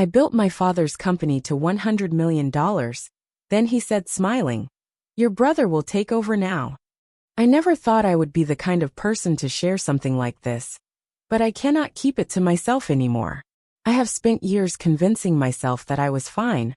I built my father's company to $100 million. Then he said, smiling, "Your brother will take over now." I never thought I would be the kind of person to share something like this. But I cannot keep it to myself anymore. I have spent years convincing myself that I was fine,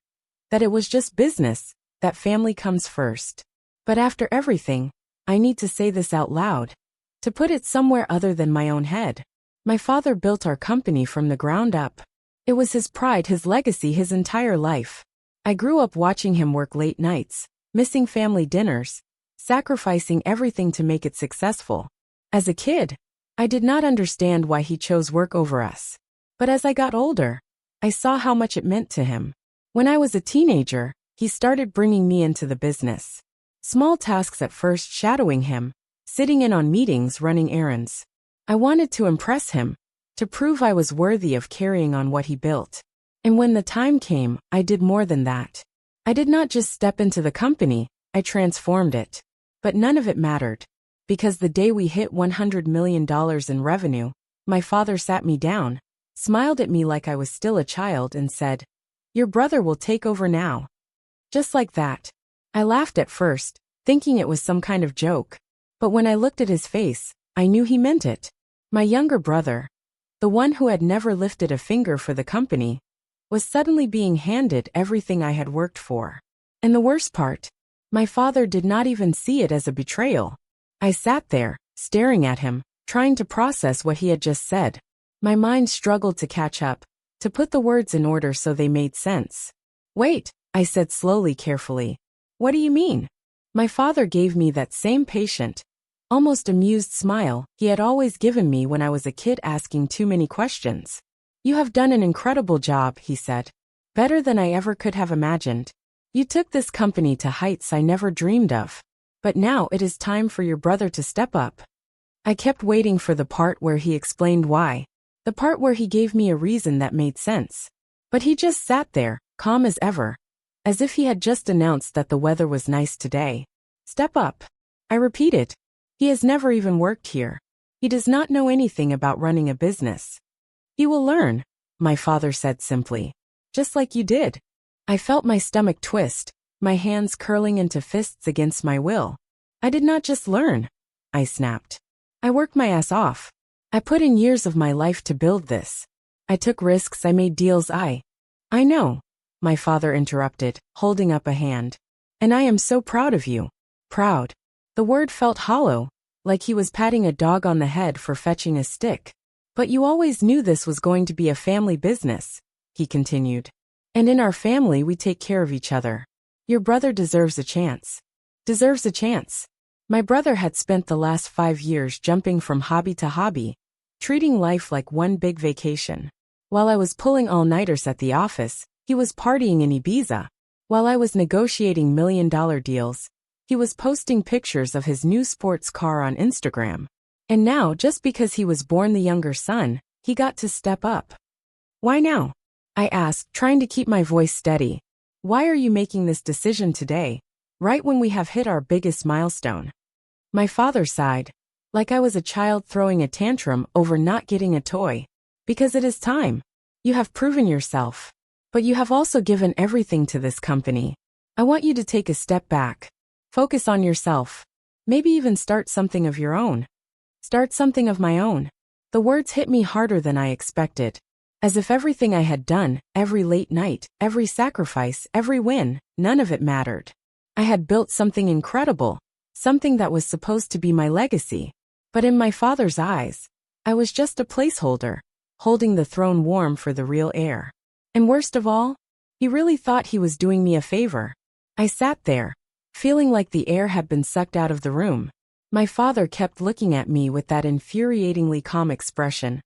that it was just business, that family comes first. But after everything, I need to say this out loud, to put it somewhere other than my own head. My father built our company from the ground up. It was his pride, his legacy, his entire life. I grew up watching him work late nights, missing family dinners, sacrificing everything to make it successful. As a kid, I did not understand why he chose work over us. But as I got older, I saw how much it meant to him. When I was a teenager, he started bringing me into the business. Small tasks at first, shadowing him, sitting in on meetings, running errands. I wanted to impress him, to prove I was worthy of carrying on what he built. And when the time came, I did more than that. I did not just step into the company, I transformed it. But none of it mattered. Because the day we hit $100 million in revenue, my father sat me down, smiled at me like I was still a child and said, "Your brother will take over now." Just like that. I laughed at first, thinking it was some kind of joke. But when I looked at his face, I knew he meant it. My younger brother, the one who had never lifted a finger for the company, was suddenly being handed everything I had worked for. And the worst part, my father did not even see it as a betrayal. I sat there, staring at him, trying to process what he had just said. My mind struggled to catch up, to put the words in order so they made sense. "Wait," I said slowly, carefully. "What do you mean?" My father gave me that same patient, almost amused smile he had always given me when I was a kid asking too many questions. "You have done an incredible job," he said. "Better than I ever could have imagined. You took this company to heights I never dreamed of. But now it is time for your brother to step up." I kept waiting for the part where he explained why, the part where he gave me a reason that made sense. But he just sat there, calm as ever, as if he had just announced that the weather was nice today. "Step up," I repeated. "He has never even worked here. He does not know anything about running a business." "He will learn," my father said simply. "Just like you did." I felt my stomach twist, my hands curling into fists against my will. "I did not just learn," I snapped. "I worked my ass off. I put in years of my life to build this. I took risks, I made deals, I know," my father interrupted, holding up a hand. "And I am so proud of you." Proud. The word felt hollow, like he was patting a dog on the head for fetching a stick. "But you always knew this was going to be a family business," he continued. "And in our family we take care of each other. Your brother deserves a chance." Deserves a chance. My brother had spent the last 5 years jumping from hobby to hobby, treating life like one big vacation. While I was pulling all-nighters at the office, he was partying in Ibiza. While I was negotiating million-dollar deals, he was posting pictures of his new sports car on Instagram. And now, just because he was born the younger son, he got to step up. "Why now?" I asked, trying to keep my voice steady. "Why are you making this decision today, right when we have hit our biggest milestone?" My father sighed, like I was a child throwing a tantrum over not getting a toy. "Because it is time. You have proven yourself. But you have also given everything to this company. I want you to take a step back. Focus on yourself. Maybe even start something of your own." Start something of my own. The words hit me harder than I expected. As if everything I had done, every late night, every sacrifice, every win, none of it mattered. I had built something incredible, something that was supposed to be my legacy. But in my father's eyes, I was just a placeholder, holding the throne warm for the real heir. And worst of all, he really thought he was doing me a favor. I sat there, feeling like the air had been sucked out of the room. My father kept looking at me with that infuriatingly calm expression,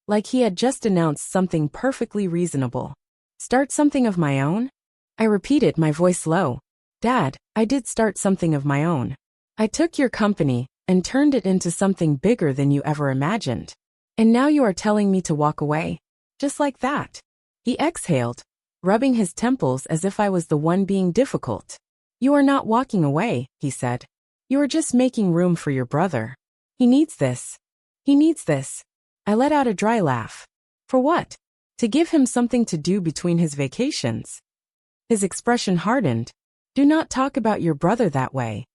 like he had just announced something perfectly reasonable. "Start something of my own?" I repeated, my voice low. "Dad, I did start something of my own. I took your company and turned it into something bigger than you ever imagined. And now you are telling me to walk away? Just like that?" He exhaled, rubbing his temples as if I was the one being difficult. "You are not walking away," he said. "You are just making room for your brother. He needs this. He needs this." I let out a dry laugh. "For what?" To give him something to do between his vacations. His expression hardened. Do not talk about your brother that way.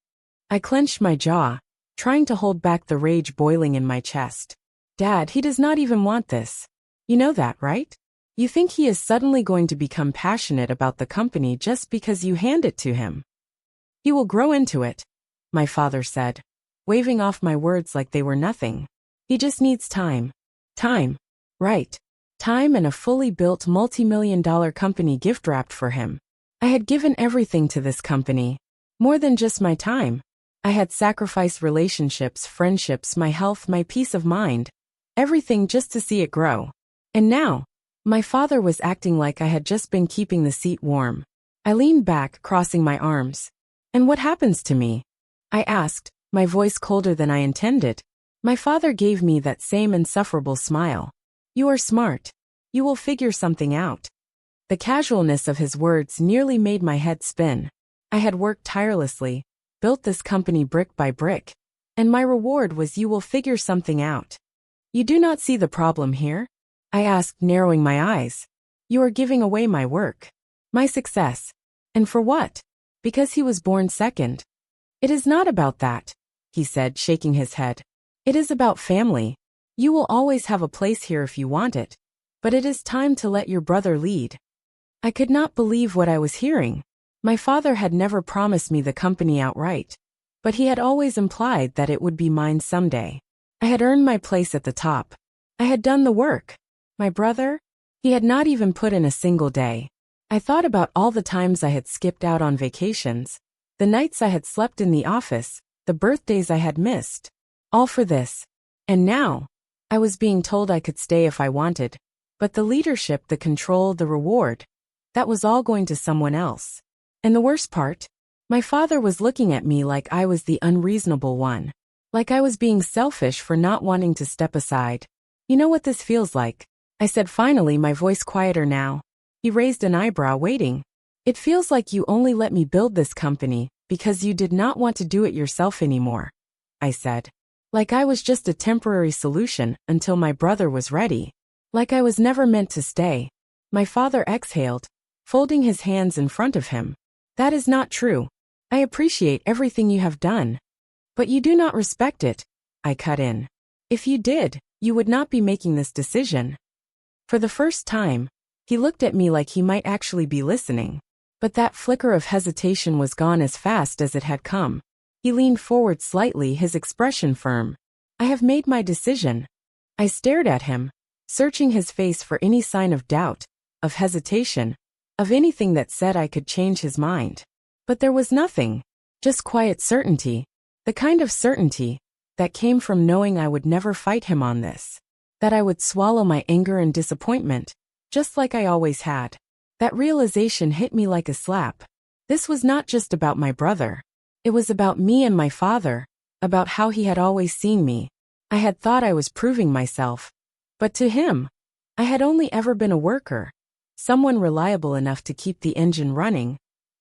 I clenched my jaw, trying to hold back the rage boiling in my chest. Dad, he does not even want this. You know that, right? You think he is suddenly going to become passionate about the company just because you hand it to him. He will grow into it, my father said, waving off my words like they were nothing. He just needs time. Time. Right. Time and a fully built multi-million-dollar company gift-wrapped for him. I had given everything to this company. More than just my time. I had sacrificed relationships, friendships, my health, my peace of mind. Everything just to see it grow. And now, my father was acting like I had just been keeping the seat warm. I leaned back, crossing my arms. And what happens to me? I asked, my voice colder than I intended. My father gave me that same insufferable smile. You are smart. You will figure something out. The casualness of his words nearly made my head spin. I had worked tirelessly, built this company brick by brick, and my reward was you will figure something out. You do not see the problem here? I asked, narrowing my eyes. You are giving away my work, my success. And for what? Because he was born second. It is not about that, he said, shaking his head. It is about family. You will always have a place here if you want it, but it is time to let your brother lead. I could not believe what I was hearing. My father had never promised me the company outright, but he had always implied that it would be mine someday. I had earned my place at the top. I had done the work. My brother? He had not even put in a single day. I thought about all the times I had skipped out on vacations, the nights I had slept in the office, the birthdays I had missed. All for this. And now, I was being told I could stay if I wanted, but the leadership, the control, the reward, that was all going to someone else. And the worst part? My father was looking at me like I was the unreasonable one. Like I was being selfish for not wanting to step aside. You know what this feels like? I said finally, my voice quieter now. He raised an eyebrow, waiting. It feels like you only let me build this company because you did not want to do it yourself anymore, I said. Like I was just a temporary solution until my brother was ready. Like I was never meant to stay. My father exhaled, folding his hands in front of him. That is not true. I appreciate everything you have done. But you do not respect it, I cut in. If you did, you would not be making this decision. For the first time, he looked at me like he might actually be listening. But that flicker of hesitation was gone as fast as it had come. He leaned forward slightly, his expression firm. I have made my decision. I stared at him, searching his face for any sign of doubt, of hesitation, of anything that said I could change his mind. But there was nothing, just quiet certainty, the kind of certainty that came from knowing I would never fight him on this, that I would swallow my anger and disappointment, just like I always had. That realization hit me like a slap. This was not just about my brother. It was about me and my father, about how he had always seen me. I had thought I was proving myself. But to him, I had only ever been a worker, someone reliable enough to keep the engine running,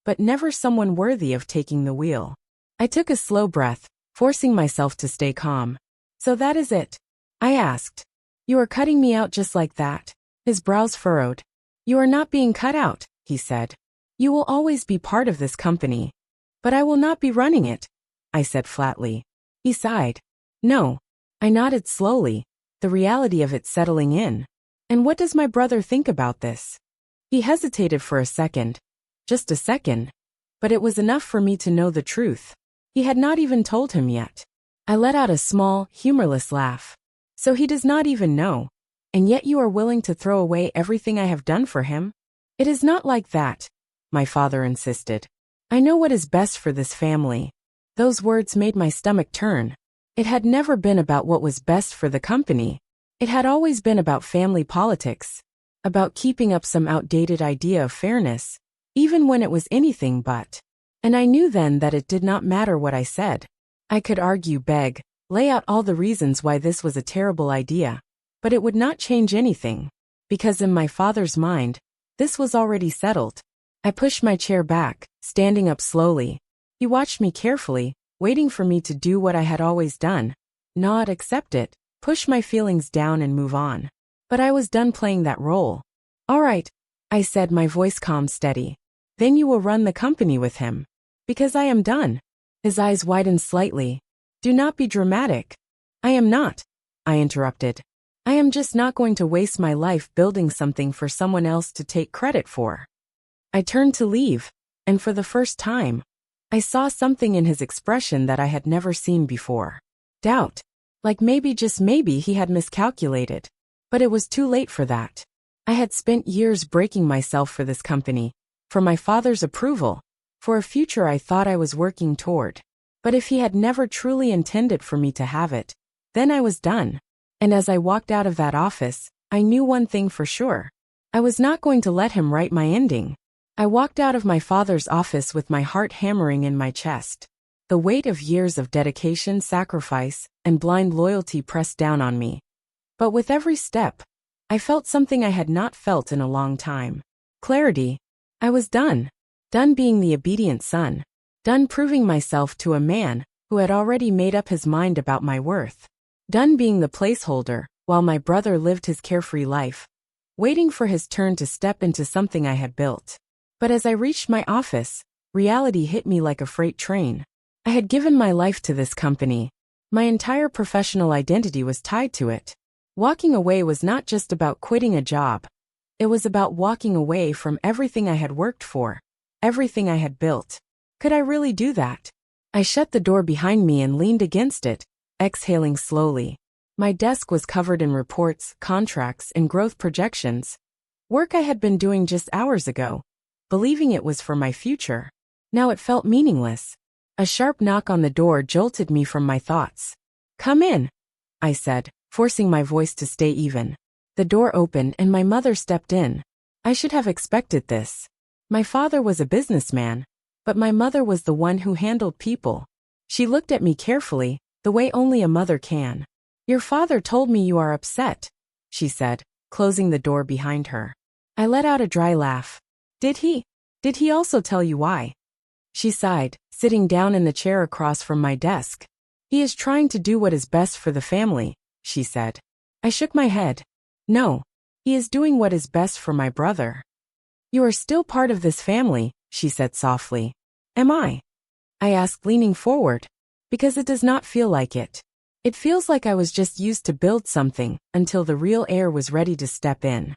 but never someone worthy of taking the wheel. I took a slow breath, forcing myself to stay calm. So that is it? I asked. You are cutting me out just like that? His brows furrowed. You are not being cut out, he said. You will always be part of this company. But I will not be running it, I said flatly. He sighed. No. I nodded slowly, the reality of it settling in. And what does my brother think about this? He hesitated for a second. Just a second. But it was enough for me to know the truth. He had not even told him yet. I let out a small, humorless laugh. So he does not even know. And yet you are willing to throw away everything I have done for him? It is not like that, my father insisted. I know what is best for this family. Those words made my stomach turn. It had never been about what was best for the company. It had always been about family politics, about keeping up some outdated idea of fairness, even when it was anything but. And I knew then that it did not matter what I said. I could argue, beg, lay out all the reasons why this was a terrible idea, but it would not change anything, because in my father's mind, this was already settled. I pushed my chair back, standing up slowly. He watched me carefully, waiting for me to do what I had always done. Nod, accept it, push my feelings down and move on. But I was done playing that role. All right, I said, my voice calm steady. Then you will run the company with him. Because I am done. His eyes widened slightly. Do not be dramatic. I am not, I interrupted. I am just not going to waste my life building something for someone else to take credit for. I turned to leave, and for the first time, I saw something in his expression that I had never seen before. Doubt. Like maybe, just maybe, he had miscalculated. But it was too late for that. I had spent years breaking myself for this company, for my father's approval, for a future I thought I was working toward. But if he had never truly intended for me to have it, then I was done. And as I walked out of that office, I knew one thing for sure. I was not going to let him write my ending. I walked out of my father's office with my heart hammering in my chest. The weight of years of dedication, sacrifice, and blind loyalty pressed down on me. But with every step, I felt something I had not felt in a long time. Clarity. I was done. Done being the obedient son. Done proving myself to a man who had already made up his mind about my worth. Done being the placeholder, while my brother lived his carefree life, waiting for his turn to step into something I had built. But as I reached my office, reality hit me like a freight train. I had given my life to this company. My entire professional identity was tied to it. Walking away was not just about quitting a job. It was about walking away from everything I had worked for, everything I had built. Could I really do that? I shut the door behind me and leaned against it, exhaling slowly. My desk was covered in reports, contracts, and growth projections. Work I had been doing just hours ago, believing it was for my future. Now it felt meaningless. A sharp knock on the door jolted me from my thoughts. Come in, I said, forcing my voice to stay even. The door opened and my mother stepped in. I should have expected this. My father was a businessman, but my mother was the one who handled people. She looked at me carefully, the way only a mother can. Your father told me you are upset, she said, closing the door behind her. I let out a dry laugh. Did he? Did he also tell you why? She sighed, sitting down in the chair across from my desk. He is trying to do what is best for the family, she said. I shook my head. No, he is doing what is best for my brother. You are still part of this family, she said softly. Am I? I asked, leaning forward. Because it does not feel like it. It feels like I was just used to build something until the real heir was ready to step in.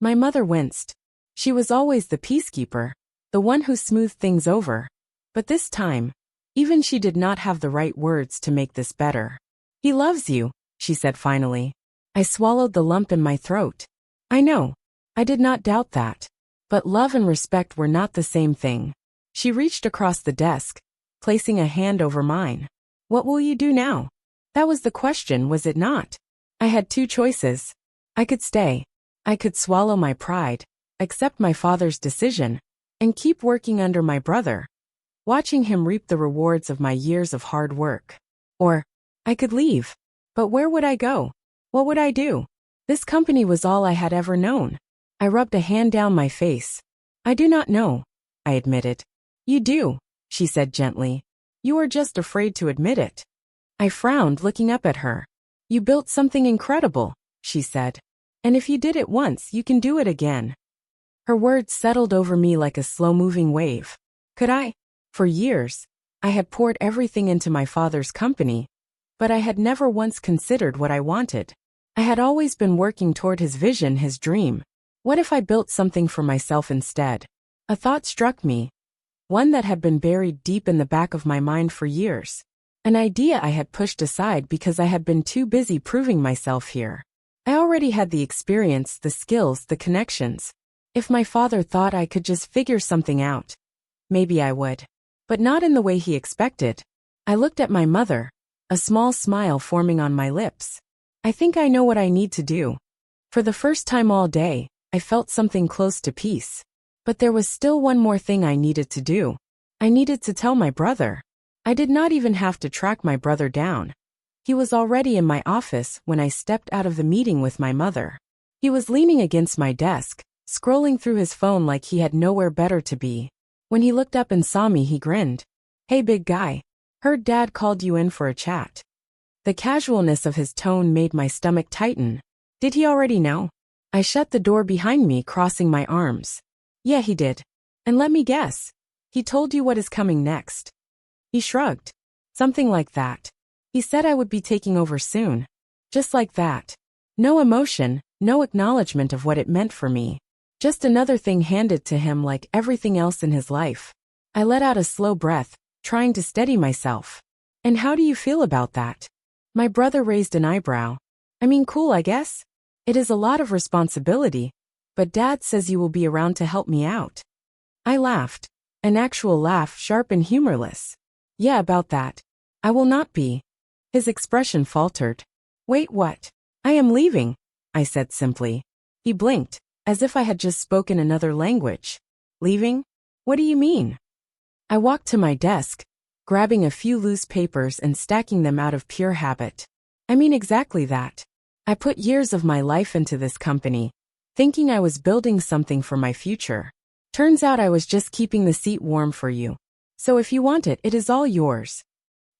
My mother winced. She was always the peacekeeper, the one who smoothed things over. But this time, even she did not have the right words to make this better. He loves you, she said finally. I swallowed the lump in my throat. I know. I did not doubt that. But love and respect were not the same thing. She reached across the desk, placing a hand over mine. What will you do now? That was the question, was it not? I had two choices. I could stay. I could swallow my pride, accept my father's decision, and keep working under my brother, watching him reap the rewards of my years of hard work. Or, I could leave. But where would I go? What would I do? This company was all I had ever known. I rubbed a hand down my face. I do not know, I admitted. You do, she said gently. You are just afraid to admit it. I frowned, looking up at her. You built something incredible, she said. And if you did it once, you can do it again. Her words settled over me like a slow-moving wave. Could I? For years, I had poured everything into my father's company, but I had never once considered what I wanted. I had always been working toward his vision, his dream. What if I built something for myself instead? A thought struck me, one that had been buried deep in the back of my mind for years. An idea I had pushed aside because I had been too busy proving myself here. I already had the experience, the skills, the connections. If my father thought I could just figure something out, maybe I would. But not in the way he expected. I looked at my mother, a small smile forming on my lips. I think I know what I need to do. For the first time all day, I felt something close to peace. But there was still one more thing I needed to do. I needed to tell my brother. I did not even have to track my brother down. He was already in my office when I stepped out of the meeting with my mother. He was leaning against my desk, scrolling through his phone like he had nowhere better to be. When he looked up and saw me, he grinned. Hey big guy. Heard Dad called you in for a chat. The casualness of his tone made my stomach tighten. Did he already know? I shut the door behind me, crossing my arms. Yeah, he did. And let me guess. He told you what is coming next. He shrugged. Something like that. He said I would be taking over soon. Just like that. No emotion, no acknowledgement of what it meant for me. Just another thing handed to him like everything else in his life. I let out a slow breath, trying to steady myself. And how do you feel about that? My brother raised an eyebrow. I mean, cool, I guess. It is a lot of responsibility, but Dad says you will be around to help me out. I laughed. An actual laugh, sharp and humorless. Yeah, about that. I will not be. His expression faltered. Wait, what? I am leaving, I said simply. He blinked, as if I had just spoken another language. Leaving? What do you mean? I walked to my desk, grabbing a few loose papers and stacking them out of pure habit. I mean exactly that. I put years of my life into this company, thinking I was building something for my future. Turns out I was just keeping the seat warm for you. So if you want it, it is all yours.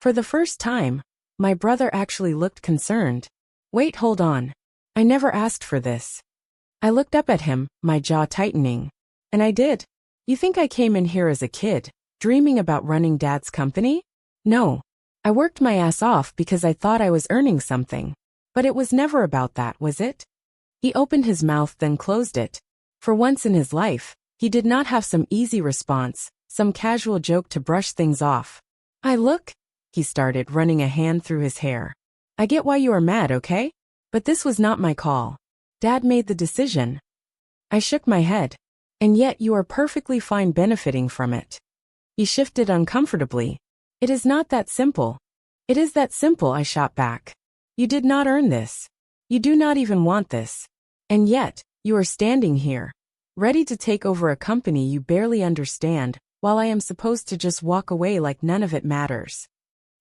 For the first time, my brother actually looked concerned. Wait, hold on. I never asked for this. I looked up at him, my jaw tightening. And I did. You think I came in here as a kid, dreaming about running Dad's company? No. I worked my ass off because I thought I was earning something. But it was never about that, was it? He opened his mouth, then closed it. For once in his life, he did not have some easy response, some casual joke to brush things off. Look, he started, running a hand through his hair. I get why you are mad, okay? But this was not my call. Dad made the decision. I shook my head. And yet you are perfectly fine benefiting from it. He shifted uncomfortably. It is not that simple. It is that simple, I shot back. You did not earn this. You do not even want this. And yet, you are standing here, ready to take over a company you barely understand, while I am supposed to just walk away like none of it matters.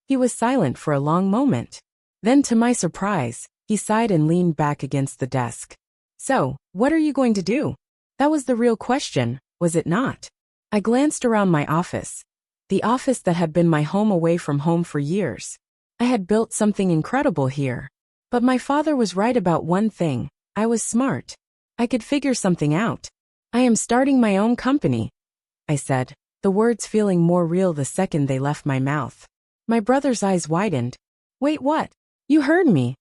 He was silent for a long moment. Then, to my surprise, he sighed and leaned back against the desk. So, what are you going to do? That was the real question, was it not? I glanced around my office. The office that had been my home away from home for years. I had built something incredible here. But my father was right about one thing. I was smart. I could figure something out. I am starting my own company, I said, the words feeling more real the second they left my mouth. My brother's eyes widened. Wait, what? You heard me,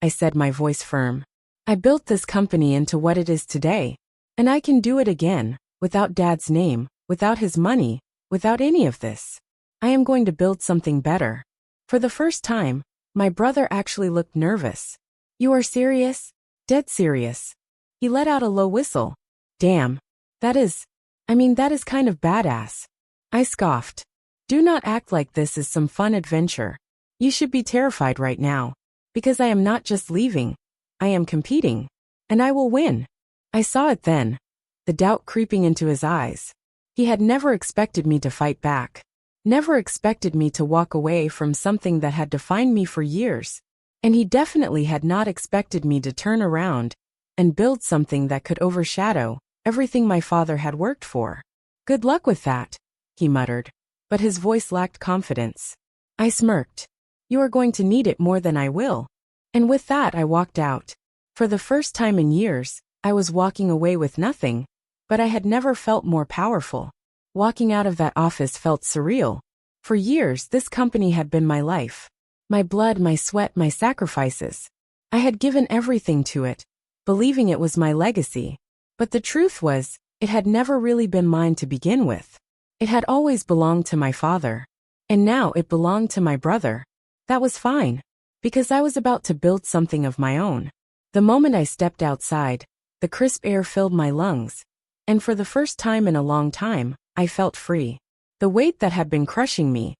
I said, my voice firm. I built this company into what it is today. And I can do it again, without Dad's name, without his money, without any of this. I am going to build something better. For the first time, my brother actually looked nervous. You are serious? Dead serious. He let out a low whistle. Damn. That is kind of badass. I scoffed. Do not act like this is some fun adventure. You should be terrified right now. Because I am not just leaving. I am competing. And I will win. I saw it then. The doubt creeping into his eyes. He had never expected me to fight back. Never expected me to walk away from something that had defined me for years. And he definitely had not expected me to turn around and build something that could overshadow everything my father had worked for. Good luck with that, he muttered, but his voice lacked confidence. I smirked. You are going to need it more than I will. And with that I walked out. For the first time in years, I was walking away with nothing, but I had never felt more powerful. Walking out of that office felt surreal. For years, this company had been my life. My blood, my sweat, my sacrifices. I had given everything to it, believing it was my legacy. But the truth was, it had never really been mine to begin with. It had always belonged to my father. And now it belonged to my brother. That was fine, because I was about to build something of my own. The moment I stepped outside, the crisp air filled my lungs. And for the first time in a long time, I felt free. The weight that had been crushing me,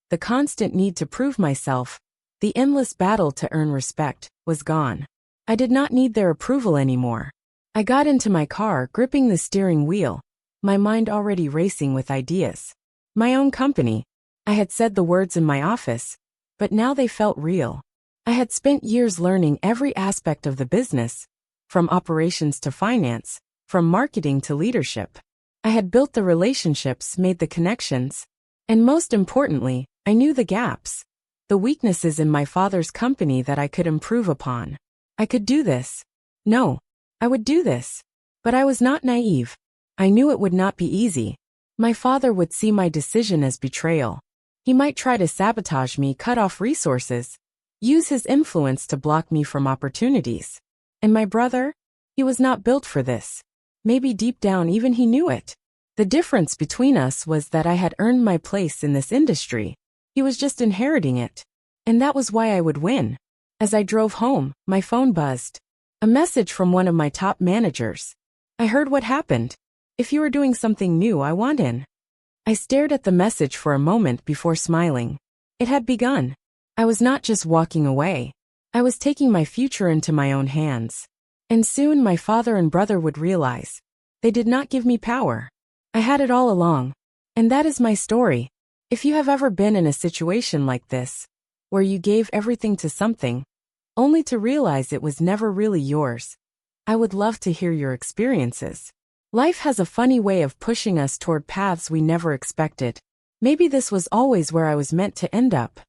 the constant need to prove myself, the endless battle to earn respect, was gone. I did not need their approval anymore. I got into my car, gripping the steering wheel, my mind already racing with ideas. My own company. I had said the words in my office, but now they felt real. I had spent years learning every aspect of the business, from operations to finance, from marketing to leadership. I had built the relationships, made the connections, and most importantly, I knew the gaps, the weaknesses in my father's company that I could improve upon. I could do this. No, I would do this. But I was not naive. I knew it would not be easy. My father would see my decision as betrayal. He might try to sabotage me, cut off resources, use his influence to block me from opportunities. And my brother? He was not built for this. Maybe deep down even he knew it. The difference between us was that I had earned my place in this industry. He was just inheriting it. And that was why I would win. As I drove home, my phone buzzed. A message from one of my top managers. I heard what happened. If you are doing something new, I want in. I stared at the message for a moment before smiling. It had begun. I was not just walking away. I was taking my future into my own hands. And soon my father and brother would realize. They did not give me power. I had it all along. And that is my story. If you have ever been in a situation like this, where you gave everything to something, only to realize it was never really yours, I would love to hear your experiences. Life has a funny way of pushing us toward paths we never expected. Maybe this was always where I was meant to end up.